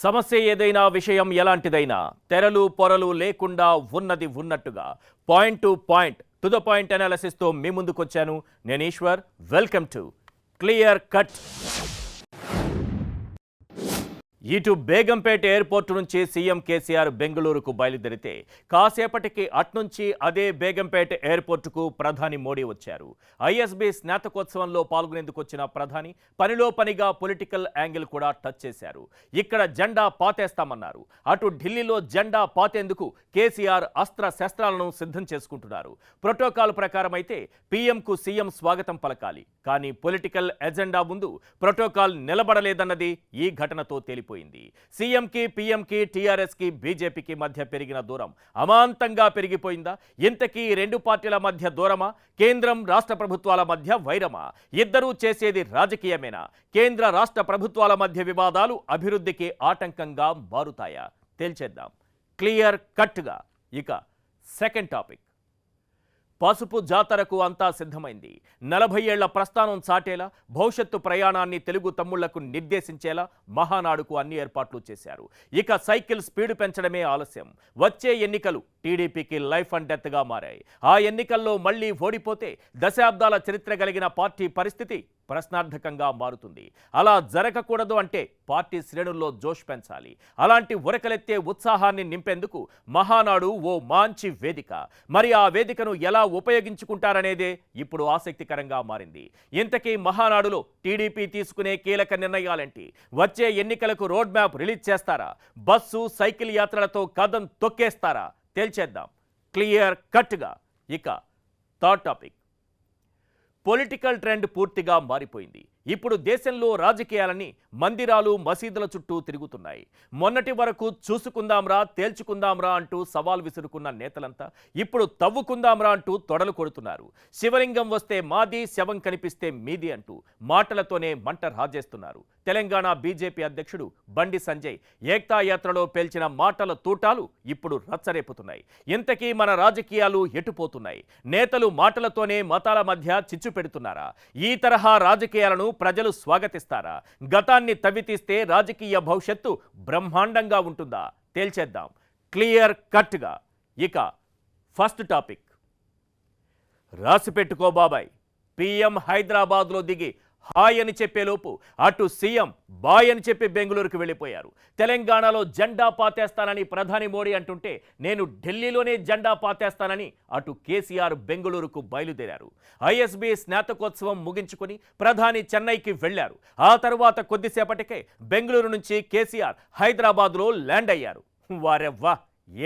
సమస్య ఏదైనా విషయం ఎలాంటిదైనా తెరలు పొరలు లేకుండా ఉన్నది ఉన్నట్టుగా point to point to the point analysis తో మీ ముందుకొచ్చాను నేను Eshwar. Welcome to clear cut. ఇటు బేగంపేట ఎయిర్పోర్ట్ నుంచి సీఎం కేసీఆర్ బెంగళూరుకు బయలుదేరితే కాసేపటికి అట్నుంచి అదే బేగంపేట ఎయిర్పోర్టుకు ప్రధాని మోడీ వచ్చారు. ఐఎస్బీ స్నాతకోత్సవంలో పాల్గొనేందుకు వచ్చిన ప్రధాని పనిలో పనిగా పొలిటికల్ యాంగిల్ కూడా టచ్ చేశారు. ఇక్కడ జెండా పాతేస్తామన్నారు. అటు ఢిల్లీలో జెండా పాతేందుకు కేసీఆర్ అస్త్ర శస్త్రాలను సిద్ధం చేసుకుంటున్నారు. ప్రోటోకాల్ ప్రకారం అయితే పీఎంకు సీఎం స్వాగతం పలకాలి. కానీ పొలిటికల్ ఎజెండా ముందు ప్రోటోకాల్ నిలబడలేదన్నది ఈ ఘటనతో తెలిపోయింది. సీఎంకి పీఎంకి టీఆర్ఎస్కి బీజేపీకి మధ్య పెరిగిన దూరం అమాంతంగా పెరిగిపోయిందా? ఇంతకీ రెండు పార్టీల మధ్య దూరమా? కేంద్రం రాష్ట్ర ప్రభుత్వాల మధ్య వైరమా? ఇద్దరూ చేసేది రాజకీయమేనా? కేంద్ర రాష్ట్ర ప్రభుత్వాల మధ్య వివాదాలు అభివృద్ధికి ఆటంకంగా మారుతాయా? తేల్చేద్దాం క్లియర్ కట్గా. ఇక సెకండ్ టాపిక్. పసుపు జాతరకు అంతా సిద్ధమైంది. 40 ఏళ్ల ప్రస్థానం చాటేలా, భవిష్యత్తు ప్రయాణాన్ని తెలుగు తమ్ముళ్లకు నిర్దేశించేలా మహానాడుకు అన్ని ఏర్పాట్లు చేశారు. ఇక సైకిల్ స్పీడ్ పెంచడమే ఆలస్యం. వచ్చే ఎన్నికలు టీడీపీకి లైఫ్ అండ్ డెత్గా మారాయి. ఆ ఎన్నికల్లో మళ్లీ ఓడిపోతే దశాబ్దాల చరిత్ర కలిగిన పార్టీ పరిస్థితి ప్రశ్నార్థకంగా మారుతుంది. అలా జరగకూడదు అంటే పార్టీ శ్రేణుల్లో జోష్ పెంచాలి. అలాంటి ఉరకలెత్తే ఉత్సాహాన్ని నింపేందుకు మహానాడు ఓ మంచి వేదిక. మరి ఆ వేదికను ఎలా ఉపయోగించుకుంటారనేదే ఇప్పుడు ఆసక్తికరంగా మారింది. ఇంతకీ మహానాడులో టీడీపీ తీసుకునే కీలక నిర్ణయాలేంటి? వచ్చే ఎన్నికలకు రోడ్ మ్యాప్ రిలీజ్ చేస్తారా? బస్సు సైకిల్ యాత్రలతో కదం తొక్కేస్తారా? తేల్చేద్దాం క్లియర్ కట్గా. ఇక థర్డ్ టాపిక్. పొలిటికల్ ట్రెండ్ పూర్తిగా మారిపోయింది. ఇప్పుడు దేశంలో రాజకీయాలని మందిరాలు మసీదుల చుట్టూ తిరుగుతున్నాయి. మొన్నటి వరకు చూసుకుందాంరా తేల్చుకుందాంరా అంటూ సవాల్ విసురుకున్న నేతలంతా ఇప్పుడు తవ్వుకుందాంరా అంటూ తొడలు కొడుతున్నారు. శివలింగం వస్తే మాది, శవం కనిపిస్తే మీది అంటూ మాటలతోనే మంట రాజేస్తున్నారు. తెలంగాణ బీజేపీ అధ్యక్షుడు బండి సంజయ్ ఏక్తా యాత్రలో పేల్చిన మాటల తూటాలు ఇప్పుడు రచ్చరేపుతున్నాయి. ఇంతకీ మన రాజకీయాలు ఎటుపోతున్నాయి? నేతలు మాటలతోనే మతాల మధ్య చిచ్చు పెడుతున్నారా? ఈ తరహా రాజకీయాలను ప్రజలు స్వాగతిస్తారా? గతాన్ని తవ్వితీస్తే రాజకీయ భవిష్యత్తు బ్రహ్మాండంగా ఉంటుందా? తేల్చేద్దాం క్లియర్ కట్గా. ఇక ఫస్ట్ టాపిక్. రాసిపెట్టుకో బాబాయ్. పీఎం హైదరాబాద్లో దిగి హాయ్ అని చెప్పేలోపు అటు సీఎం బాయ్ అని చెప్పి బెంగళూరుకు వెళ్ళిపోయారు. తెలంగాణలో జెండా పాతేస్తానని ప్రధాని మోడీ అంటుంటే నేను ఢిల్లీలోనే జెండా పాతేస్తానని అటు కేసీఆర్ బెంగళూరుకు బయలుదేరారు. ఐఎస్బీ స్నాతకోత్సవం ముగించుకుని ప్రధాని చెన్నైకి వెళ్లారు. ఆ తర్వాత కొద్దిసేపటికే బెంగళూరు నుంచి కేసీఆర్ హైదరాబాద్లో ల్యాండ్ అయ్యారు. వారెవ్వా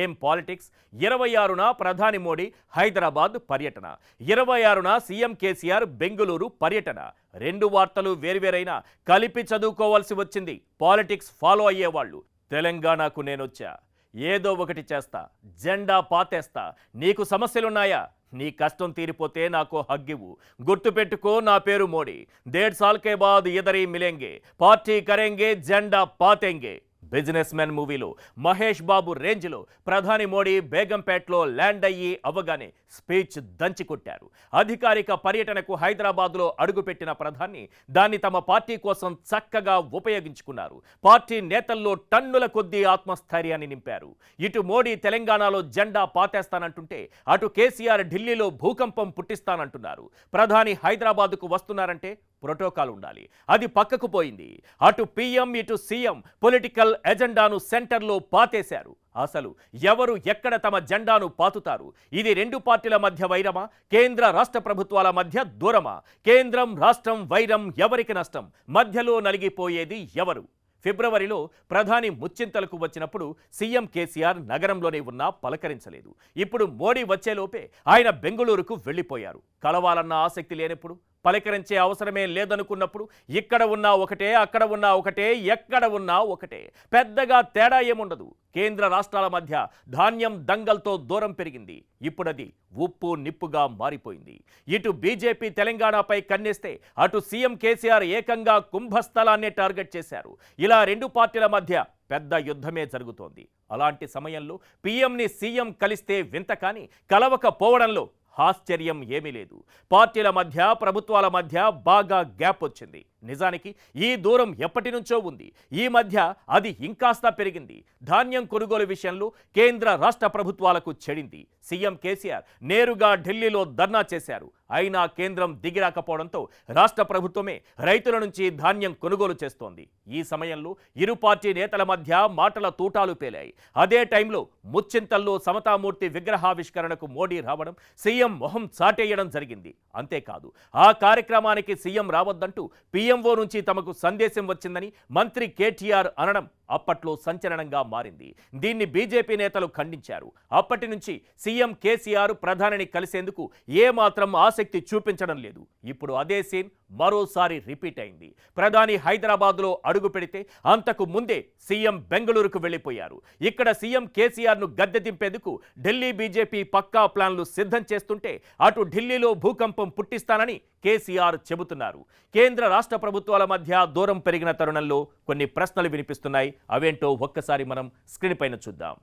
ఏం పాలిటిక్స్! 26న ప్రధాని మోడీ హైదరాబాద్ పర్యటన, 26న సీఎం కేసీఆర్ బెంగళూరు పర్యటన. రెండు వార్తలు వేర్వేరైనా కలిపి చదువుకోవాల్సి వచ్చింది పాలిటిక్స్ ఫాలో అయ్యేవాళ్ళు. తెలంగాణకు నేనొచ్చా, ఏదో ఒకటి చేస్తా, జెండా పాతేస్తా. నీకు సమస్యలున్నాయా? నీ కష్టం తీరిపోతే నాకు హగ్గివు. గుర్తుపెట్టుకో, నా పేరు మోడీ. 1.5 साल के बाद इधर ही मिलेंगे, पार्टी करेंगे, జెండా పాతేంగే. బిజినెస్ మెన్ మూవీలో మహేష్ బాబు రేంజ్లో ప్రధాని మోడీ బేగంపేటలో ల్యాండ్ అయ్యి అవ్వగానే స్పీచ్ దంచికొట్టారు. అధికారిక పర్యటనకు హైదరాబాద్లో అడుగుపెట్టిన ప్రధాని దాన్ని తమ పార్టీ కోసం చక్కగా ఉపయోగించుకున్నారు. పార్టీ నేతల్లో టన్నుల కొద్దీ ఆత్మస్థైర్యాన్ని నింపారు. ఇటు మోడీ తెలంగాణలో జెండా పాతేస్తానంటుంటే అటు కేసీఆర్ ఢిల్లీలో భూకంపం పుట్టిస్తానంటున్నారు. ప్రధాని హైదరాబాద్కు వస్తున్నారంటే ప్రోటోకాల్ ఉండాలి. అది పక్కకు పోయింది. అటు పీఎం ఇటు సీఎం పొలిటికల్ ఎజెండాను సెంటర్లో పాతేశారు. అసలు ఎవరు ఎక్కడ తమ జెండాను పాతుతారు? ఇది రెండు పార్టీల మధ్య వైరమా? కేంద్ర రాష్ట్ర ప్రభుత్వాల మధ్య దూరమా? కేంద్రం రాష్ట్రం వైరం ఎవరికి నష్టం? మధ్యలో నలిగిపోయేది ఎవరు? ఫిబ్రవరిలో ప్రధాని ముచ్చింతలకు వచ్చినప్పుడు సీఎం కేసీఆర్ నగరంలోనే ఉన్నా పలకరించలేదు. ఇప్పుడు మోడీ వచ్చేలోపే ఆయన బెంగళూరుకు వెళ్ళిపోయారు. కలవాలన్న ఆసక్తి లేనప్పుడు, పలకరించే అవసరమే లేదనుకున్నప్పుడు ఇక్కడ ఉన్నా ఒకటే, అక్కడ ఉన్నా ఒకటే, ఎక్కడ ఉన్నా ఒకటే. పెద్దగా తేడా ఏముండదు. కేంద్ర రాష్ట్రాల మధ్య ధాన్యం దంగల్తో దూరం పెరిగింది. ఇప్పుడది ఉప్పు నిప్పుగా మారిపోయింది. ఇటు బీజేపీ తెలంగాణపై కన్నేస్తే అటు సీఎం కేసీఆర్ ఏకంగా కుంభస్థలాన్నే టార్గెట్ చేశారు. ఇలా రెండు పార్టీల మధ్య పెద్ద యుద్ధమే జరుగుతోంది. అలాంటి సమయంలో పీఎంని సీఎం కలిస్తే వింత, కానీ కలవకపోవడంలో ఆశ్చర్యం ఏమీ లేదు. పార్టీల మధ్య ప్రభుత్వాల మధ్య బాగా గ్యాప్ వచ్చింది. నిజానికి ఈ దూరం ఎప్పటి నుంచో ఉంది. ఈ మధ్య అది ఇంకాస్త పెరిగింది. ధాన్యం కొనుగోలు విషయంలో కేంద్ర రాష్ట్ర ప్రభుత్వాలకు చెడింది. సీఎం కేసీఆర్ నేరుగా ఢిల్లీలో ధర్నా చేశారు. అయినా కేంద్రం దిగిరాకపోవడంతో రాష్ట్ర ప్రభుత్వమే రైతుల నుంచి ధాన్యం కొనుగోలు చేస్తోంది. ఈ సమయంలో ఇరు పార్టీ నేతల మధ్య మాటల తూటాలు పేలాయి. అదే టైంలో ముచ్చింతల్లో సమతామూర్తి విగ్రహావిష్కరణకు మోడీ రావడం, సీఎం మొహం చాటేయడం జరిగింది. అంతేకాదు ఆ కార్యక్రమానికి సీఎం రావద్దంటూ పీఎంఓ నుంచి తమకు సందేశం వచ్చిందని మంత్రి కేటీఆర్ అనడం అప్పట్లో సంచలనంగా మారింది. దీన్ని బీజేపీ నేతలు ఖండించారు. అప్పటి నుంచి సీఎం కేసీఆర్ ప్రధానిని కలిసేందుకు ఏమాత్రం ఆసక్తి చూపించడం లేదు. ఇప్పుడు అదే సీన్ మరోసారి రిపీట్ అయింది. ప్రధాని హైదరాబాద్లో అడుగు పెడితే అంతకు ముందే సీఎం బెంగళూరుకు వెళ్లిపోయారు. ఇక్కడ సీఎం కేసీఆర్ను గద్దె దింపేందుకు ఢిల్లీ బీజేపీ పక్కా ప్లాన్లు సిద్ధం చేస్తుంటే అటు ఢిల్లీలో భూకంపం పుట్టిస్తానని కేసీఆర్ చెబుతున్నారు. కేంద్ర రాష్ట్ర ప్రభుత్వాల మధ్య దూరం పెరిగిన తరుణంలో కొన్ని ప్రశ్నలు వినిపిస్తున్నాయి. అవేంటో ఒక్కసారి మనం స్క్రీన్ పైన చూద్దాం.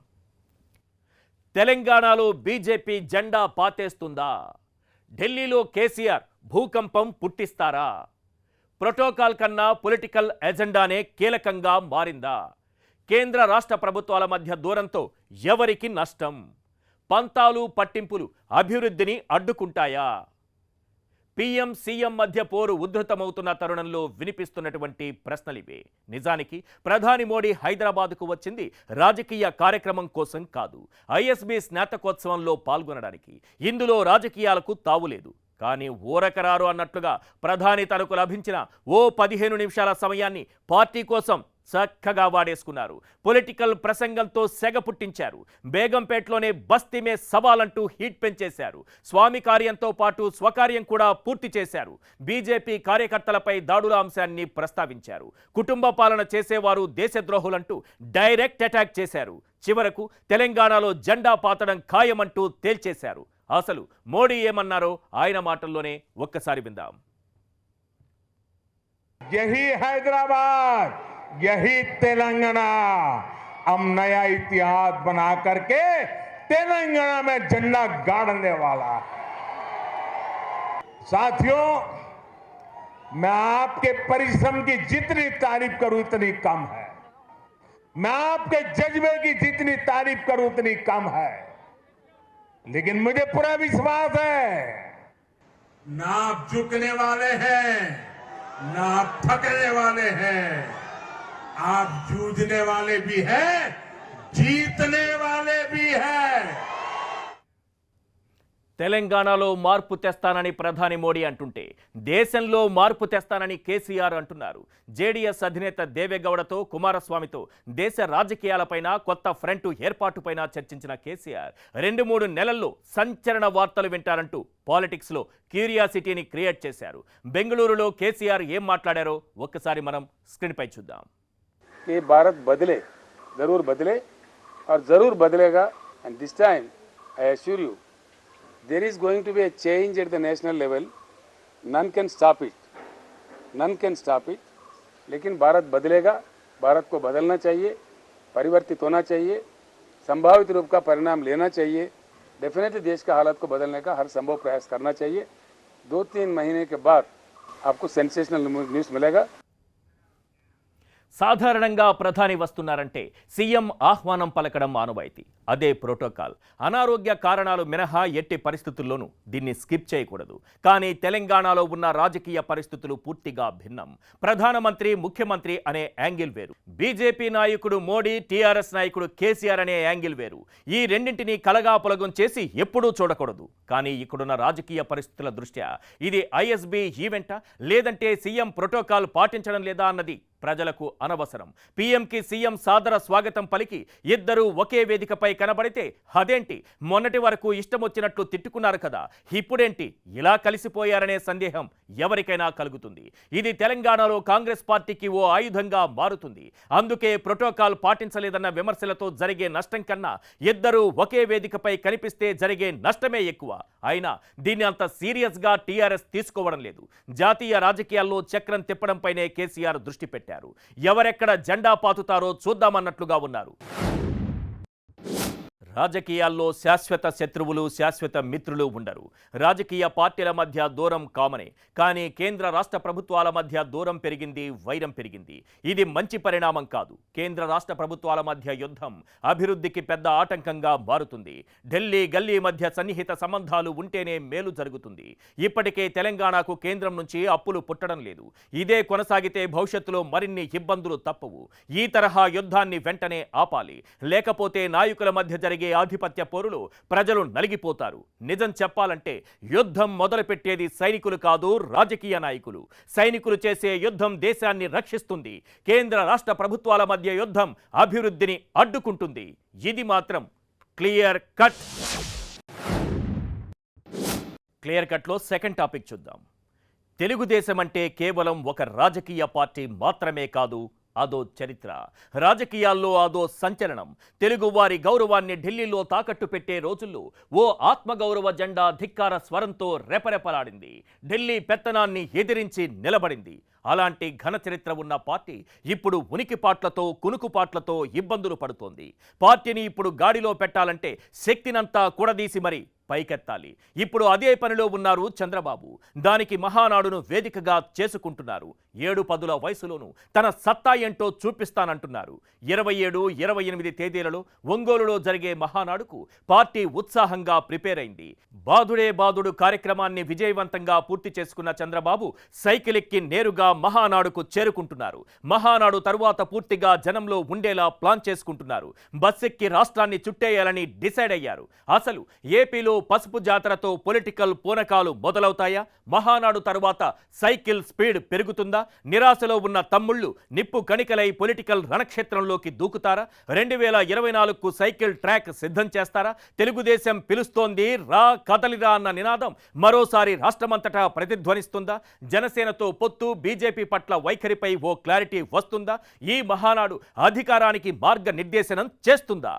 తెలంగాణలో బీజేపీ జెండా పాతేస్తుందా? ఢిల్లీలో కేసీఆర్ భూకంపం పుట్టిస్తారా? ప్రోటోకాల్ కన్నా పొలిటికల్ ఎజెండానే కీలకంగా మారిందా? కేంద్ర రాష్ట్ర ప్రభుత్వాల మధ్య దూరంతో ఎవరికి నష్టం? పంతాలు పట్టింపులు అభివృద్ధిని అడ్డుకుంటాయా? పీఎం సీఎం మధ్య పోరు ఉధృతమవుతున్న తరుణంలో వినిపిస్తున్నటువంటి ప్రశ్నలివే. నిజానికి ప్రధాని మోడీ హైదరాబాద్కు వచ్చింది రాజకీయ కార్యక్రమం కోసం కాదు, ఐఎస్బీ స్నాతకోత్సవంలో పాల్గొనడానికి. ఇందులో రాజకీయాలకు తావులేదు. కానీ ఊరకరారు అన్నట్లుగా ప్రధాని తనకు లభించిన ఓ 15 నిమిషాల సమయాన్ని పార్టీ కోసం చక్కగా వాడేసుకున్నారు. పొలిటికల్ ప్రసంగంతో సెగ పుట్టించారు. బేగంపేటలోనే బస్తీ మే సవాలంటూ హీట్ పెంచేశారు. స్వామి కార్యంతో పాటు స్వకార్యం కూడా పూర్తి చేశారు. బీజేపీ కార్యకర్తలపై దాడుల అంశాన్ని ప్రస్తావించారు. కుటుంబ పాలన చేసేవారు దేశద్రోహులంటూ డైరెక్ట్ అటాక్ చేశారు. చివరకు తెలంగాణలో జెండా పాతడం ఖాయమంటూ తేల్చేశారు. అసలు మోడీ ఏమన్నారో ఆయన మాటల్లోనే ఒక్కసారి విందాం. यही हैदराबाद, यही तेलंगाना, हम नया इतिहास बना करके तेलंगाना में झंडा गाड़ने वाला है। साथियों, मैं आपके परिश्रम की जितनी तारीफ करूं उतनी कम है। मैं आपके जज्बे की जितनी तारीफ करूं उतनी कम है। लेकिन मुझे पूरा विश्वास है, ना आप झुकने वाले हैं, ना आप थकने वाले हैं, आप जूझने वाले भी हैं, जीतने वाले भी हैं। తెలంగాణలో మార్పు తెస్తానని ప్రధాని మోడీ అంటుంటే దేశంలో మార్పు తెస్తానని కేసీఆర్ అంటున్నారు. జేడీఎస్ అధినేత దేవేగౌడతో కుమారస్వామితో దేశ రాజకీయాలపైన కొత్త ఫ్రంట్ ఏర్పాటుపైన చర్చించిన కేసీఆర్ 2-3 నెలల్లో సంచలన వార్తలు వింటారంటూ పాలిటిక్స్లో క్యూరియాసిటీని క్రియేట్ చేశారు. బెంగళూరులో కేసీఆర్ ఏం మాట్లాడారో ఒక్కసారి మనం స్క్రీన్పై చూద్దాం. कि भारत बदले, ज़रूर बदले और ज़रूर बदलेगा. And this time I assure you there is going to be a change at the national level. None can stop it, none can stop it. लेकिन भारत बदलेगा, भारत को बदलना चाहिए, परिवर्तित होना चाहिए, संभावित रूप का परिणाम लेना चाहिए. डेफिनेटली देश का हालत को बदलने का हर संभव प्रयास करना चाहिए. 2-3 महीने के बाद आपको सेंसेशनल न्यूज़ मिलेगा. సాధారణంగా ప్రధాని వస్తున్నారంటే సీఎం ఆహ్వానం పలకడం ఆనవాయితీ. అదే ప్రోటోకాల్. అనారోగ్య కారణాలు మినహా ఎట్టి పరిస్థితుల్లోనూ దీన్ని స్కిప్ చేయకూడదు. కానీ తెలంగాణలో ఉన్న రాజకీయ పరిస్థితులు పూర్తిగా భిన్నం. ప్రధానమంత్రి, ముఖ్యమంత్రి అనే యాంగిల్ వేరు. బీజేపీ నాయకుడు మోడీ, టీఆర్ఎస్ నాయకుడు కేసీఆర్ అనే యాంగిల్ వేరు. ఈ రెండింటినీ కలగాపులగం చేసి ఎప్పుడూ చూడకూడదు. కానీ ఇక్కడున్న రాజకీయ పరిస్థితుల దృష్ట్యా ఇది ఐఎస్బీ ఈవెంటా లేదంటే సీఎం ప్రోటోకాల్ పాటించడం లేదా అన్నది ప్రజలకు అనవసరం. పీఎంకి సీఎం సాదర స్వాగతం పలికి ఇద్దరూ ఒకే వేదికపై కనబడితే అదేంటి, మొన్నటి వరకు ఇష్టం వచ్చినట్లు తిట్టుకున్నారు కదా, ఇప్పుడేంటి ఇలా కలిసిపోయారనే సందేహం ఎవరికైనా కలుగుతుంది. ఇది తెలంగాణలో కాంగ్రెస్ పార్టీకి ఓ ఆయుధంగా మారుతుంది. అందుకే ప్రోటోకాల్ పాటించలేదన్న విమర్శలతో జరిగే నష్టం కన్నా ఇద్దరూ ఒకే వేదికపై కనిపిస్తే జరిగే నష్టమే ఎక్కువ. అయినా దీన్ని అంత సీరియస్గా టీఆర్ఎస్ తీసుకోవడం లేదు. జాతీయ రాజకీయాల్లో చక్రం తిప్పడంపైనే కేసీఆర్ దృష్టి పెట్టారు. ఎవరెక్కడ జెండా పాతుతారో చూద్దామన్నట్లుగా ఉన్నారు. రాజకీయాల్లో శాశ్వత శత్రువులు శాశ్వత మిత్రులు ఉండరు. రాజకీయ పార్టీల మధ్య దూరం కామనే. కానీ కేంద్ర రాష్ట్ర ప్రభుత్వాల మధ్య దూరం పెరిగింది, వైరం పెరిగింది. ఇది మంచి పరిణామం కాదు. కేంద్ర రాష్ట్ర ప్రభుత్వాల మధ్య యుద్ధం అభివృద్ధికి పెద్ద ఆటంకంగా మారుతుంది. ఢిల్లీ గల్లీ మధ్య సన్నిహిత సంబంధాలు ఉంటేనే మేలు జరుగుతుంది. ఇప్పటికే తెలంగాణకు కేంద్రం నుంచి అప్పులు పుట్టడం లేదు. ఇదే కొనసాగితే భవిష్యత్తులో మరిన్ని ఇబ్బందులు తప్పవు. ఈ తరహా యుద్ధాన్ని వెంటనే ఆపాలి. లేకపోతే నాయకుల మధ్య జరిగే ఆధిపత్య పోరులో ప్రజలు నలిగిపోతారు. నిజం చెప్పాలంటే యుద్ధం మొదలుపెట్టేది సైనికులు కాదు, రాజకీయ నాయకులు. సైనికులు చేసే యుద్ధం దేశాన్ని రక్షిస్తుంది. కేంద్ర రాష్ట్ర ప్రభుత్వాల మధ్య యుద్ధం అభివృద్ధిని అడ్డుకుంటుంది. ఇది మాత్రం క్లియర్ కట్. క్లియర్ కట్లో సెకండ్ టాపిక్ చూద్దాం. తెలుగుదేశం అంటే కేవలం ఒక రాజకీయ పార్టీ మాత్రమే కాదు, అదో చరిత్ర. రాజకీయాల్లో అదో సంచలనం. తెలుగువారి గౌరవాన్ని ఢిల్లీలో తాకట్టు పెట్టే రోజుల్లో ఓ ఆత్మగౌరవ జెండా ధిక్కార స్వరంతో రెపరెపలాడింది. ఢిల్లీ పెత్తనాన్ని ఎదిరించి నిలబడింది. అలాంటి ఘన చరిత్ర ఉన్న పార్టీ ఇప్పుడు ఉనికిపాట్లతో కునుకుపాట్లతో ఇబ్బందులు పడుతోంది. పార్టీని ఇప్పుడు గాడిలో పెట్టాలంటే శక్తినంతా కూడదీసి మరి పైకెత్తాలి. ఇప్పుడు అదే పనిలో ఉన్నారు చంద్రబాబు. దానికి మహానాడును వేదికగా చేసుకుంటున్నారు. 7-10 వయసులోనూ తన సత్తా ఏంటో చూపిస్తానంటున్నారు. 27, 28 తేదీలలో ఒంగోలులో జరిగే మహానాడుకు పార్టీ ఉత్సాహంగా ప్రిపేర్ అయింది. బాదుడే బాదుడు కార్యక్రమాన్ని విజయవంతంగా పూర్తి చేసుకున్న చంద్రబాబు సైకిల్ ఎక్కి నేరుగా మహానాడుకు చేరుకుంటున్నారు. మహానాడు తరువాత పూర్తిగా జనంలో ఉండేలా ప్లాన్ చేసుకుంటున్నారు. బస్సెక్కి రాష్ట్రాన్ని చుట్టేయాలని డిసైడ్ అయ్యారు. అసలు ఏపీలో పసుపు జాతరతో పొలిటికల్ పూనకాలు మొదలవుతాయా? మహానాడు తరువాత సైకిల్ స్పీడ్ పెరుగుతుందా? నిరాశలో ఉన్న తమ్ముళ్ళు నిప్పు కణికలై పొలిటికల్ రణక్షేత్రంలోకి దూకుతారా? 2024కు సైకిల్ ట్రాక్ సిద్ధం చేస్తారా? తెలుగుదేశం పిలుస్తోంది, రా కదలిరా అన్న నినాదం మరోసారి రాష్ట్రమంతటా ప్రతిధ్వనిస్తుందా? జనసేనతో పొత్తు, బీజేపీ పట్ల వైఖరిపై ఓ క్లారిటీ వస్తుందా? ఈ మహానాడు అధికారానికి మార్గనిర్దేశనం చేస్తుందా?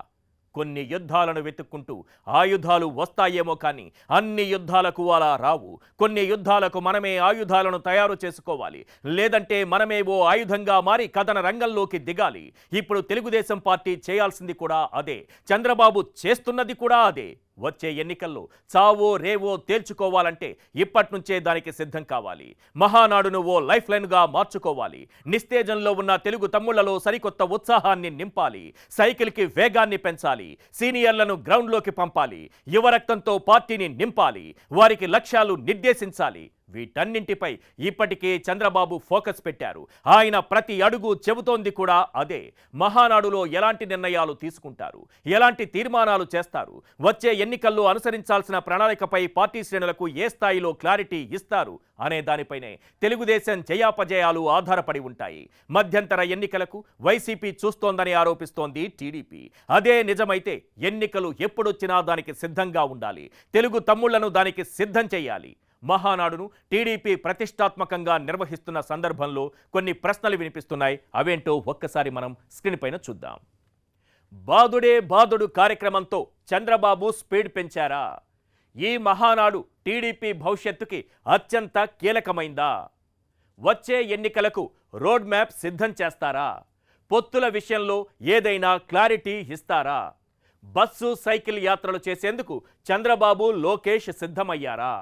కొన్ని యుద్ధాలను వెతుక్కుంటూ ఆయుధాలు వస్తాయేమో కానీ అన్ని యుద్ధాలకు అలా రావు. కొన్ని యుద్ధాలకు మనమే ఆయుధాలను తయారు చేసుకోవాలి. లేదంటే మనమే ఓ ఆయుధంగా మారి కథన రంగంలోకి దిగాలి. ఇప్పుడు తెలుగుదేశం పార్టీ చేయాల్సింది కూడా అదే. చంద్రబాబు చేస్తున్నది కూడా అదే. వచ్చే ఎన్నికల్లో చావో రేవో తేల్చుకోవాలంటే ఇప్పట్నుంచే దానికి సిద్ధం కావాలి. మహానాడును ఓ లైఫ్ లైన్గా మార్చుకోవాలి. నిస్తేజంలో ఉన్న తెలుగు తమ్ముళ్లలో సరికొత్త ఉత్సాహాన్ని నింపాలి. సైకిల్కి వేగాన్ని పెంచాలి. సీనియర్లను గ్రౌండ్లోకి పంపాలి. యువరక్తంతో పార్టీని నింపాలి. వారికి లక్ష్యాలు నిర్దేశించాలి. వీటన్నింటిపై ఇప్పటికే చంద్రబాబు ఫోకస్ పెట్టారు. ఆయన ప్రతి అడుగు చెబుతోంది కూడా అదే. మహానాడులో ఎలాంటి నిర్ణయాలు తీసుకుంటారు, ఎలాంటి తీర్మానాలు చేస్తారు, వచ్చే ఎన్నికల్లో అనుసరించాల్సిన ప్రణాళికపై పార్టీ శ్రేణులకు ఏ స్థాయిలో క్లారిటీ ఇస్తారు అనే దానిపైనే తెలుగుదేశం జయాపజయాలు ఆధారపడి ఉంటాయి. మధ్యంతర ఎన్నికలకు వైసీపీ చూస్తోందని ఆరోపిస్తోంది టీడీపీ. అదే నిజమైతే ఎన్నికలు ఎప్పుడొచ్చినా దానికి సిద్ధంగా ఉండాలి. తెలుగు తమ్ముళ్లను దానికి సిద్ధం చేయాలి. మహానాడును టీడీపీ ప్రతిష్టాత్మకంగా నిర్వహిస్తున్న సందర్భంలో కొన్ని ప్రశ్నలు వినిపిస్తున్నాయి. అవేంటో ఒక్కసారి మనం స్క్రీన్ పైన చూద్దాం. బాదుడే బాదుడు కార్యక్రమంతో చంద్రబాబు స్పీడ్ పెంచారా? ఈ మహానాడు టీడీపీ భవిష్యత్తుకి అత్యంత కీలకమైందా? వచ్చే ఎన్నికలకు రోడ్ మ్యాప్ సిద్ధం చేస్తారా? పొత్తుల విషయంలో ఏదైనా క్లారిటీ ఇస్తారా? బస్సు సైకిల్ యాత్రలు చేసేందుకు చంద్రబాబు లోకేష్ సిద్ధమయ్యారా?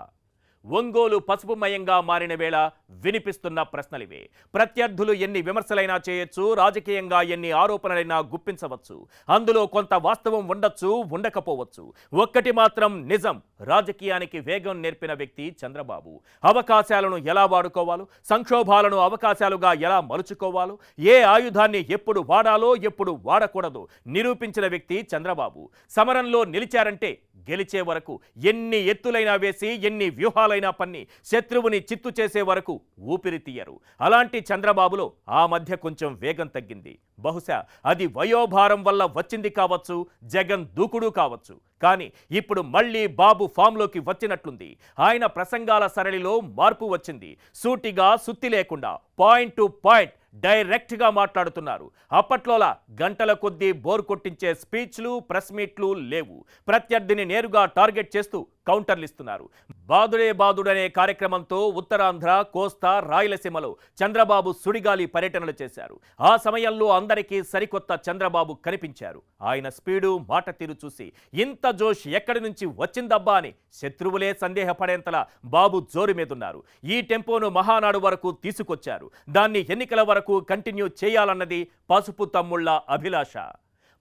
ఒంగోలు పసుపుమయంగా మారిన వేళ వినిపిస్తున్న ప్రశ్నలివే. ప్రత్యర్థులు ఎన్ని విమర్శలైనా చేయొచ్చు, రాజకీయంగా ఎన్ని ఆరోపణలైనా గుప్పించవచ్చు. అందులో కొంత వాస్తవం ఉండొచ్చు, ఉండకపోవచ్చు. ఒక్కటి మాత్రం నిజం, రాజకీయానికి వేగం నేర్పిన వ్యక్తి చంద్రబాబు. అవకాశాలను ఎలా వాడుకోవాలో, సంక్షోభాలను అవకాశాలుగా ఎలా మలుచుకోవాలో, ఏ ఆయుధాన్ని ఎప్పుడు వాడాలో ఎప్పుడు వాడకూడదో నిరూపించిన వ్యక్తి చంద్రబాబు. సమరంలో నిలిచారంటే గెలిచే వరకు ఎన్ని ఎత్తులైనా వేసి ఎన్ని వ్యూహాలైనా పన్ని శత్రువుని చిత్తు చేసే వరకు ఊపిరి తీయరు. అలాంటి చంద్రబాబులో ఆ మధ్య కొంచెం వేగం తగ్గింది. బహుశా అది వయోభారం వల్ల వచ్చింది కావచ్చు, జగన్ దూకుడు కావచ్చు. కానీ ఇప్పుడు మళ్ళీ బాబు ఫామ్లోకి వచ్చినట్లుంది. ఆయన ప్రసంగాల సరళిలో మార్పు వచ్చింది. సూటిగా సుత్తి లేకుండా పాయింట్ టు పాయింట్ డైరెక్ట్గా మాట్లాడుతున్నారు. అప్పట్లోలా గంటల కొద్దీ బోర్ కొట్టించే స్పీచ్లు, ప్రెస్ మీట్లు లేవు. ప్రత్యర్థిని నేరుగా టార్గెట్ చేస్తూ కౌంటర్లు ఇస్తున్నారు. బాదుడే బాదుడనే కార్యక్రమంతో ఉత్తరాంధ్ర, కోస్తా, రాయలసీమలో చంద్రబాబు సుడిగాలి పర్యటనలు చేశారు. ఆ సమయంలో అందరికీ సరికొత్త చంద్రబాబు కనిపించారు. ఆయన స్పీడు, మాట తీరు చూసి ఇంత జోష్ ఎక్కడి నుంచి వచ్చిందబ్బా అని శత్రువులే సందేహపడేంతలా బాబు జోరు మీదున్నారు. ఈ టెంపోను మహానాడు వరకు తీసుకొచ్చారు. దాన్ని ఎన్నికల వరకు కంటిన్యూ చేయాలన్నది పసుపు తమ్ముళ్ల అభిలాష.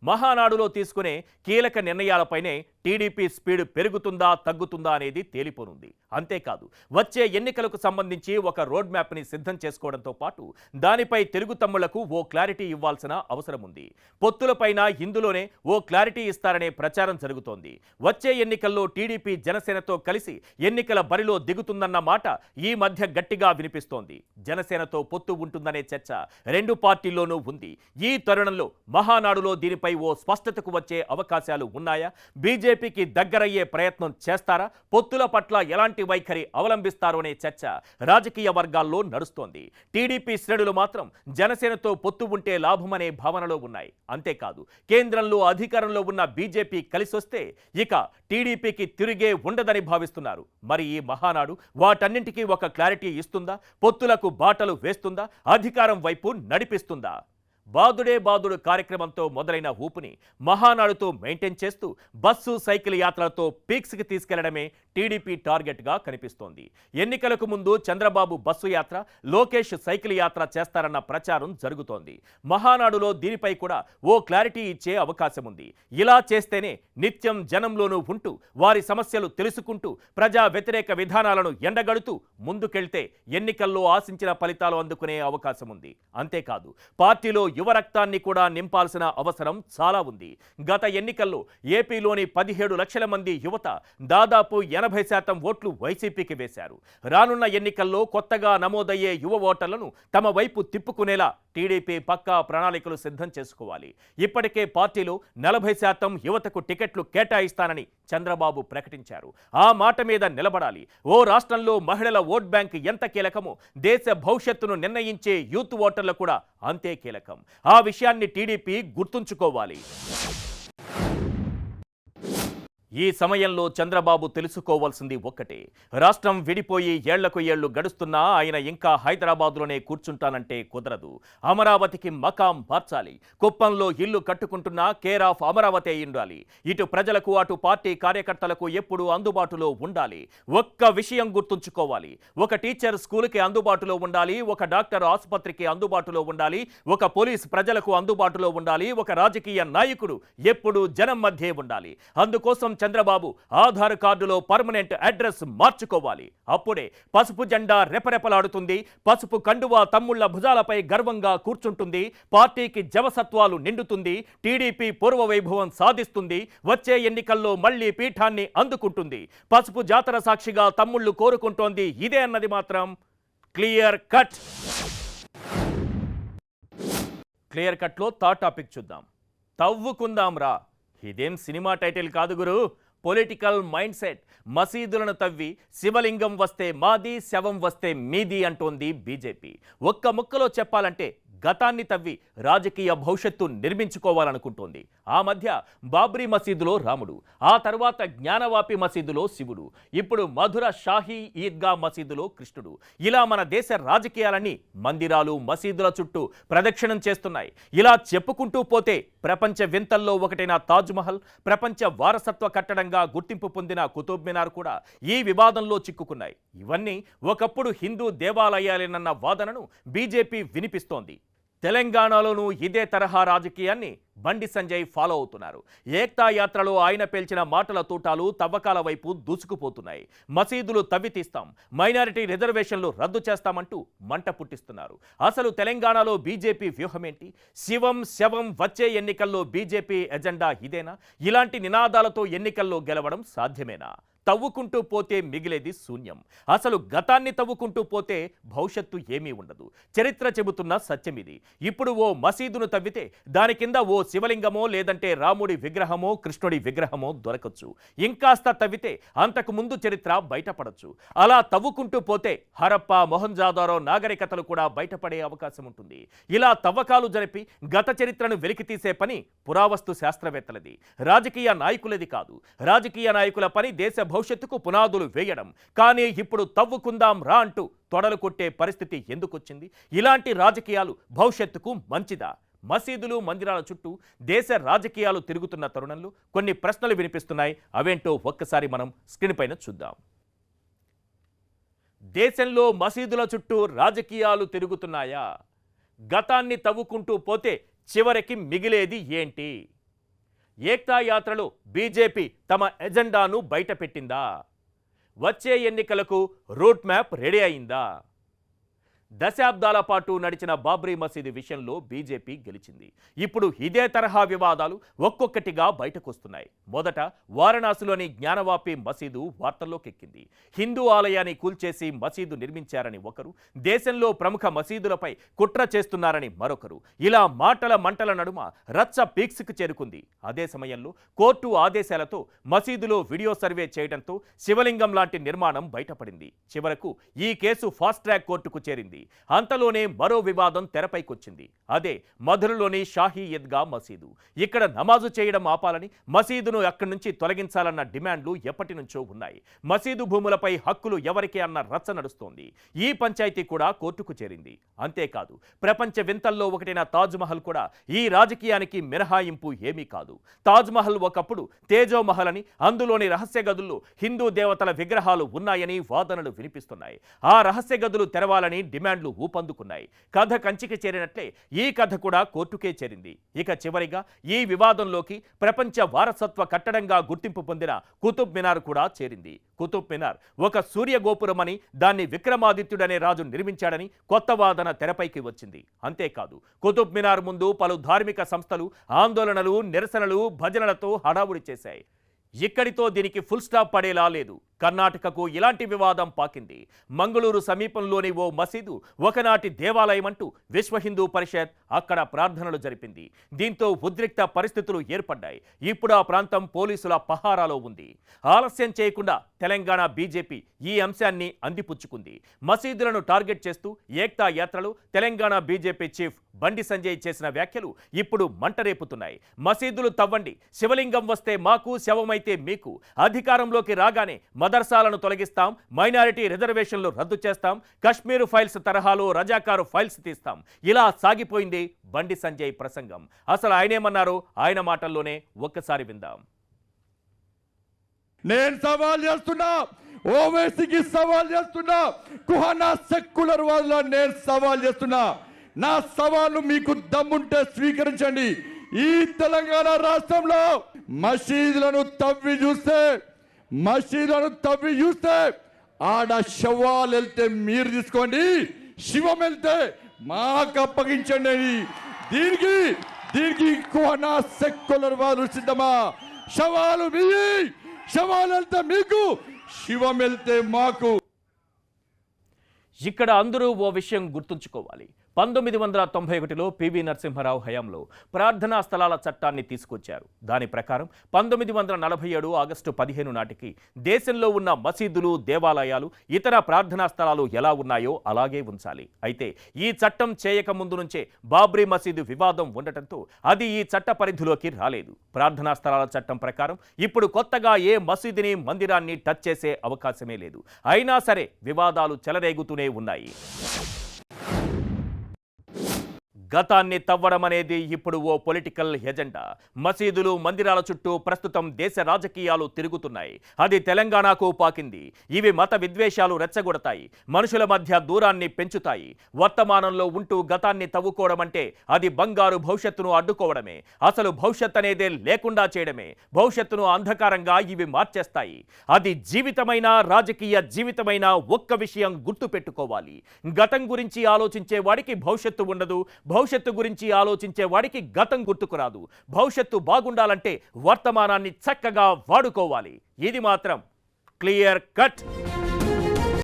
మహానాడులో తీసుకునే కీలక నిర్ణయాలపైనే టీడీపీ స్పీడ్ పెరుగుతుందా తగ్గుతుందా అనేది తేలిపోనుంది. అంతేకాదు వచ్చే ఎన్నికలకు సంబంధించి ఒక రోడ్ మ్యాప్ని సిద్ధం చేసుకోవడంతో పాటు దానిపై తెలుగు తమ్ముళ్లకు ఓ క్లారిటీ ఇవ్వాల్సిన అవసరం ఉంది. పొత్తులపైన ఇందులోనే ఓ క్లారిటీ ఇస్తారనే ప్రచారం జరుగుతోంది. వచ్చే ఎన్నికల్లో టీడీపీ జనసేనతో కలిసి ఎన్నికల బరిలో దిగుతుందన్న మాట ఈ మధ్య గట్టిగా వినిపిస్తోంది. జనసేనతో పొత్తు ఉంటుందనే చర్చ రెండు పార్టీల్లోనూ ఉంది. ఈ తరుణంలో మహానాడులో దీనిపై ఓ స్పష్టతకు వచ్చే అవకాశాలు ఉన్నాయా? బీజేపీకి దగ్గరయ్యే ప్రయత్నం చేస్తారా? పొత్తుల పట్ల ఎలాంటి వైఖరి అవలంబిస్తారో అనే చర్చ రాజకీయ వర్గాల్లో నడుస్తోంది. టీడీపీ శ్రేణులు మాత్రం జనసేనతో పొత్తు ఉంటే లాభమనే భావనలో ఉన్నాయి. అంతేకాదు కేంద్రంలో అధికారంలో ఉన్న బీజేపీ కలిసొస్తే ఇక టీడీపీకి తిరిగే ఉండదని భావిస్తున్నారు. మరి ఈ మహానాడు వాటన్నింటికీ ఒక క్లారిటీ ఇస్తుందా? పొత్తులకు బాటలు వేస్తుందా? అధికారం వైపు నడిపిస్తుందా? బాదుడే బాదుడు కార్యక్రమంతో మొదలైన ఊపుని మహానాడుతో మెయింటైన్ చేస్తూ బస్సు, సైకిల్ యాత్రలతో పీక్స్కి తీసుకెళ్లడమే టీడీపీ టార్గెట్గా కనిపిస్తోంది. ఎన్నికలకు ముందు చంద్రబాబు బస్సు యాత్ర, లోకేష్ సైకిల్ యాత్ర చేస్తారన్న ప్రచారం జరుగుతోంది. మహానాడులో దీనిపై కూడా ఓ క్లారిటీ ఇచ్చే అవకాశం ఉంది. ఇలా చేస్తేనే నిత్యం జనంలోనూ ఉంటూ వారి సమస్యలు తెలుసుకుంటూ ప్రజా వ్యతిరేక విధానాలను ఎండగడుతూ ముందుకెళ్తే ఎన్నికల్లో ఆశించిన ఫలితాలు అందుకునే అవకాశం ఉంది. అంతేకాదు పార్టీలో యువ రక్తాన్ని కూడా నింపాల్సిన అవసరం చాలా ఉంది. గత ఎన్నికల్లో ఏపీలోని 17 లక్షల మంది యువత దాదాపు 80% ఓట్లు వైసీపీకి వేశారు. రానున్న ఎన్నికల్లో కొత్తగా నమోదయ్యే యువ ఓటర్లను తమ వైపు తిప్పుకునేలా టీడీపీ పక్కా ప్రణాళికలు సిద్ధం చేసుకోవాలి. ఇప్పటికే పార్టీలో 40% యువతకు టికెట్లు కేటాయిస్తానని చంద్రబాబు ప్రకటించారు. ఆ మాట మీద నిలబడాలి. ఓ రాష్ట్రంలో మహిళల ఓట్ బ్యాంక్ ఎంత కీలకమో దేశ భవిష్యత్తును నిర్ణయించే యూత్ ఓటర్లు కూడా అంతే కీలకం. ఆ విషయాన్ని టీడీపీ గుర్తుంచుకోవాలి. ఈ సమయంలో చంద్రబాబు తెలుసుకోవాల్సింది ఒక్కటే, రాష్ట్రం విడిపోయి ఏళ్లకు ఏళ్లు గడుస్తున్నా ఆయన ఇంకా హైదరాబాద్లోనే కూర్చుంటానంటే కుదరదు. అమరావతికి మకాం మార్చాలి. కుప్పంలో ఇల్లు కట్టుకుంటున్నా కేర్ ఆఫ్ అమరావతి ఉండాలి. ఇటు ప్రజలకు అటు పార్టీ కార్యకర్తలకు ఎప్పుడూ అందుబాటులో ఉండాలి. ఒక్క విషయం గుర్తుంచుకోవాలి, ఒక టీచర్ స్కూల్కి అందుబాటులో ఉండాలి, ఒక డాక్టర్ ఆసుపత్రికి అందుబాటులో ఉండాలి, ఒక పోలీస్ ప్రజలకు అందుబాటులో ఉండాలి, ఒక రాజకీయ నాయకుడు ఎప్పుడూ జనం మధ్యే ఉండాలి. అందుకోసం చంద్రబాబు ఆధార్ కార్డులో పర్మనెంట్ అడ్రస్ మార్చుకోవాలి. అప్పుడే పసుపు జెండా రెపరెపలాడుతుంది. పసుపు కండువా తమ్ముళ్ల భుజాలపై గర్వంగా కూర్చుంటుంది. పార్టీకి జవసత్వాలు నిండుతుంది. టీడీపీ పూర్వ వైభవం సాధిస్తుంది. వచ్చే ఎన్నికల్లో మళ్లీ పీఠాన్ని అందుకుంటుంది. పసుపు జాతర సాక్షిగా తమ్ముళ్లు కోరుకుంటోంది ఇదే అన్నది మాత్రం క్లియర్ కట్. క్లియర్ కట్లో థర్డ్ టాపిక్ చూద్దాం. తవ్వుకుందాం రా. ఇదేం సినిమా టైటిల్ కాదు గురు, పొలిటికల్ మైండ్ సెట్. మసీదులను తవ్వి శివలింగం వస్తే మాది, శవం వస్తే మీది అంటోంది బీజేపీ. ఒక్క ముక్కలో చెప్పాలంటే గతాన్ని తవ్వి రాజకీయ భవిష్యత్తు నిర్మించుకోవాలనుకుంటోంది. ఆ మధ్య బాబ్రీ మసీదులో రాముడు, ఆ తర్వాత జ్ఞానవాపి మసీదులో శివుడు, ఇప్పుడు మధుర షాహీ ఈద్గా మసీదులో కృష్ణుడు. ఇలా మన దేశ రాజకీయాలన్నీ మందిరాలు, మసీదుల చుట్టూ ప్రదక్షిణం చేస్తున్నాయి. ఇలా చెప్పుకుంటూ పోతే ప్రపంచ వింతల్లో ఒకటైన తాజ్మహల్, ప్రపంచ వారసత్వ కట్టడంగా గుర్తింపు పొందిన కుతుబ్ మినార్ కూడా ఈ వివాదంలో చిక్కుకున్నాయి. ఇవన్నీ ఒకప్పుడు హిందూ దేవాలయాలేనన్న వాదనను బీజేపీ వినిపిస్తోంది. తెలంగాణలోనూ ఇదే తరహా రాజకీయాన్ని బండి సంజయ్ ఫాలో అవుతున్నారు. ఏక్తా యాత్రలో ఆయన పేల్చిన మాటల తూటాలు తవ్వకాల వైపు దూసుకుపోతున్నాయి. మసీదులు తవ్వి తీస్తాం, మైనారిటీ రిజర్వేషన్లు రద్దు చేస్తామంటూ మంట పుట్టిస్తున్నారు. అసలు తెలంగాణలో బీజేపీ వ్యూహమేంటి? శివం శవం వచ్చే ఎన్నికల్లో బీజేపీ ఎజెండా ఇదేనా? ఇలాంటి నినాదాలతో ఎన్నికల్లో గెలవడం సాధ్యమేనా? తవ్వుకుంటూ పోతే మిగిలేది శూన్యం. అసలు గతాన్ని తవ్వుకుంటూ పోతే భవిష్యత్తు ఏమీ ఉండదు. చరిత్ర చెబుతున్న సత్యం ఇది. ఇప్పుడు ఓ మసీదును తవ్వితే దాని కింద ఓ శివలింగమో లేదంటే రాముడి విగ్రహమో కృష్ణుడి విగ్రహమో దొరకచ్చు. ఇంకాస్త తవ్వితే అంతకు ముందు చరిత్ర బయటపడచ్చు. అలా తవ్వుకుంటూ పోతే హరప్పా, మొహంజాదారో నాగరికతలు కూడా బయటపడే అవకాశం ఉంటుంది. ఇలా తవ్వకాలు జరిపి గత చరిత్రను వెలికితీసే పని పురావస్తు శాస్త్రవేత్తలది, రాజకీయ నాయకులది కాదు. రాజకీయ నాయకుల పని దేశ భవిష్యత్తుకు పునాదులు వేయడం. కానీ ఇప్పుడు తవ్వుకుందాం రా అంటూ తొడలు కొట్టే పరిస్థితి ఎందుకొచ్చింది? ఇలాంటి రాజకీయాలు భవిష్యత్తుకు మంచిదా? మసీదులు మందిరాల చుట్టూ దేశ రాజకీయాలు తిరుగుతున్న తరుణంలో కొన్ని ప్రశ్నలు వినిపిస్తున్నాయి. అవేంటో ఒక్కసారి మనం స్క్రీన్ పైన చూద్దాం. దేశంలో మసీదుల చుట్టూ రాజకీయాలు తిరుగుతున్నాయా? గతాన్ని తవ్వుకుంటూ పోతే చివరికి మిగిలేది ఏంటి? ఏక్తా యాత్రలో బీజేపీ తమ ఎజెండాను బయటపెట్టిందా? వచ్చే ఎన్నికలకు రూట్ మ్యాప్ రెడీ అయిందా? దశాబ్దాల పాటు నడిచిన బాబ్రీ మసీదు విషయంలో బీజేపీ గెలిచింది. ఇప్పుడు ఇదే తరహా వివాదాలు ఒక్కొక్కటిగా బయటకొస్తున్నాయి. మొదట వారణాసిలోని జ్ఞానవాపి మసీదు వార్తల్లోకెక్కింది. హిందూ ఆలయాన్ని కూల్చేసి మసీదు నిర్మించారని ఒకరు, దేశంలో ప్రముఖ మసీదులపై కుట్ర చేస్తున్నారని మరొకరు. ఇలా మాటల మంటల నడుమ రచ్చ పీక్స్కి చేరుకుంది. అదే సమయంలో కోర్టు ఆదేశాలతో మసీదులో వీడియో సర్వే చేయడంతో శివలింగం లాంటి నిర్మాణం బయటపడింది. చివరకు ఈ కేసు ఫాస్ట్ ట్రాక్ కోర్టుకు చేరింది. అంతలోనే మరో వివాదం తెరపైకొచ్చింది. అదే మధురలోని షాహీ ఈద్గా మసీదు. ఇక్కడ నమాజు చేయడం ఆపాలని, మసీదును అక్కడి నుంచి తొలగించాలన్న డిమాండ్లు ఎప్పటి నుంచో ఉన్నాయి. మసీదు భూములపై హక్కులు ఎవరికి అన్న రచ్చ నడుస్తోంది. ఈ పంచాయతీ కూడా కోర్టుకు చేరింది. అంతేకాదు, ప్రపంచ వింతల్లో ఒకటైన తాజ్మహల్ కూడా ఈ రాజకీయానికి మినహాయింపు ఏమీ కాదు. తాజ్మహల్ ఒకప్పుడు తేజోమహల్ అని, అందులోని రహస్య గదుల్లో హిందూ దేవతల విగ్రహాలు ఉన్నాయని వాదనలు వినిపిస్తున్నాయి. ఆ రహస్య గదులు తెరవాలని డిమాండ్లు ఊపందుకున్నాయి. కథ కంచికి చేరినట్లే ఈ కథ కూడా కోర్టుకే చేరింది. ఇక చివరిగా ఈ వివాదంలోకి ప్రపంచ వారసత్వ కట్టడంగా గుర్తింపు పొందిన కుతుబ్ మినార్ కూడా చేరింది. కుతుబ్ మినార్ ఒక సూర్య గోపురమని, దాన్ని విక్రమాదిత్యుడనే రాజు నిర్మించాడని కొత్త వాదన తెరపైకి వచ్చింది. అంతేకాదు, కుతుబ్ మినార్ ముందు పలు ధార్మిక సంస్థలు ఆందోళనలు, నిరసనలు, భజనలతో హడావుడి చేశాయి. ఇక్కడితో దీనికి ఫుల్ స్టాప్ పడేలా లేదు. కర్ణాటకకు ఇలాంటి వివాదం పాకింది. మంగళూరు సమీపంలోని ఓ మసీదు ఒకనాటి దేవాలయమంటూ విశ్వ హిందూ పరిషత్ అక్కడ ప్రార్థనలు జరిపింది. దీంతో ఉద్రిక్త పరిస్థితులు ఏర్పడ్డాయి. ఇప్పుడు ఆ ప్రాంతం పోలీసుల పహారాలో ఉంది. ఆలస్యం చేయకుండా తెలంగాణ బీజేపీ ఈ అంశాన్ని అందిపుచ్చుకుంది. మసీదులను టార్గెట్ చేస్తూ ఏక్తా యాత్రలో తెలంగాణ బీజేపీ చీఫ్ బండి సంజయ్ చేసిన వ్యాఖ్యలు ఇప్పుడు మంటరేపుతున్నాయి. మసీదులు తవ్వండి, శివలింగం వస్తే మాకు, శవమైతే మీకు, అధికారంలోకి రాగానే మదర్సాలను తొలగిస్తాం, మైనారిటీ రిజర్వేషన్లు రద్దు చేస్తాం, కశ్మీర్ ఫైల్స్ తరహాలో రజాకారు ఫైల్స్ తీస్తాం. ఇలా సాగిపోయింది బండి సంజయ్ ప్రసంగం. అసలు ఆయనేమన్నారో ఆయన మాటల్లోనే ఒక్కసారి విందాం. నేను సవాల్ చేస్తున్నా, ఓవైసీకి సవాల్ చేస్తున్నా, కుహానా సెక్యులర్ వాళ్ళ నేను సవాల్ చేస్తున్నా. నా సవాలు మీకు దమ్ముంటే స్వీకరించండి. ఈ తెలంగాణ రాష్ట్రంలో మసీదులను తవ్వి చూస్తే ఆడ శవాలు వెళ్తే మీరు తీసుకోండి, శివం వెళ్తే మాకు అప్పగించండి. దీనికి కుహానా సెక్యులర్ వాళ్ళు సిద్ధమా? శవాలు వెళ్తే మీకు, శివం వెళ్తే మాకు. ఇక్కడ అందరూ ఓ విషయం గుర్తుంచుకోవాలి. 1991లో పివి నరసింహారావు హయాంలో ప్రార్థనా స్థలాల చట్టాన్ని తీసుకొచ్చారు. దాని ప్రకారం 1947 ఆగస్టు 15 నాటికి దేశంలో ఉన్న మసీదులు, దేవాలయాలు, ఇతర ప్రార్థనా స్థలాలు ఎలా ఉన్నాయో అలాగే ఉంచాలి. అయితే ఈ చట్టం చేయక ముందు నుంచే బాబ్రీ మసీదు వివాదం ఉండటంతో అది ఈ చట్ట పరిధిలోకి రాలేదు. ప్రార్థనా స్థలాల చట్టం ప్రకారం ఇప్పుడు కొత్తగా ఏ మసీదుని, మందిరాన్ని టచ్ చేసే అవకాశమే లేదు. అయినా సరే వివాదాలు చెలరేగుతూనే ఉన్నాయి. గతాన్ని తవ్వడం అనేది ఇప్పుడు ఓ పొలిటికల్ ఎజెండా. మసీదులు, మందిరాల చుట్టూ ప్రస్తుతం దేశ రాజకీయాలు తిరుగుతున్నాయి. అది తెలంగాణకు పాకింది. ఇవి మత విద్వేషాలు రెచ్చగొడతాయి, మనుషుల మధ్య దూరాన్ని పెంచుతాయి. వర్తమానంలో ఉంటూ గతాన్ని తవ్వుకోవడం అంటే అది బంగారు భవిష్యత్తును అడ్డుకోవడమే. అసలు భవిష్యత్ అనేదే లేకుండా చేయడమే. భవిష్యత్తును అంధకారంగా ఇవి మార్చేస్తాయి. అది జీవితమైన, రాజకీయ జీవితమైన ఒక్క విషయం గుర్తు పెట్టుకోవాలి. గతం గురించి ఆలోచించే వాడికి భవిష్యత్తు ఉండదు, భవిష్యత్తు గురించి ఆలోచించే వాడికి గతం గుర్తుకురాదు. భవిష్యత్తు బాగుండాలంటే వర్తమానాన్ని చక్కగా వాడుకోవాలి. ఇది మాత్రం క్లియర్ కట్.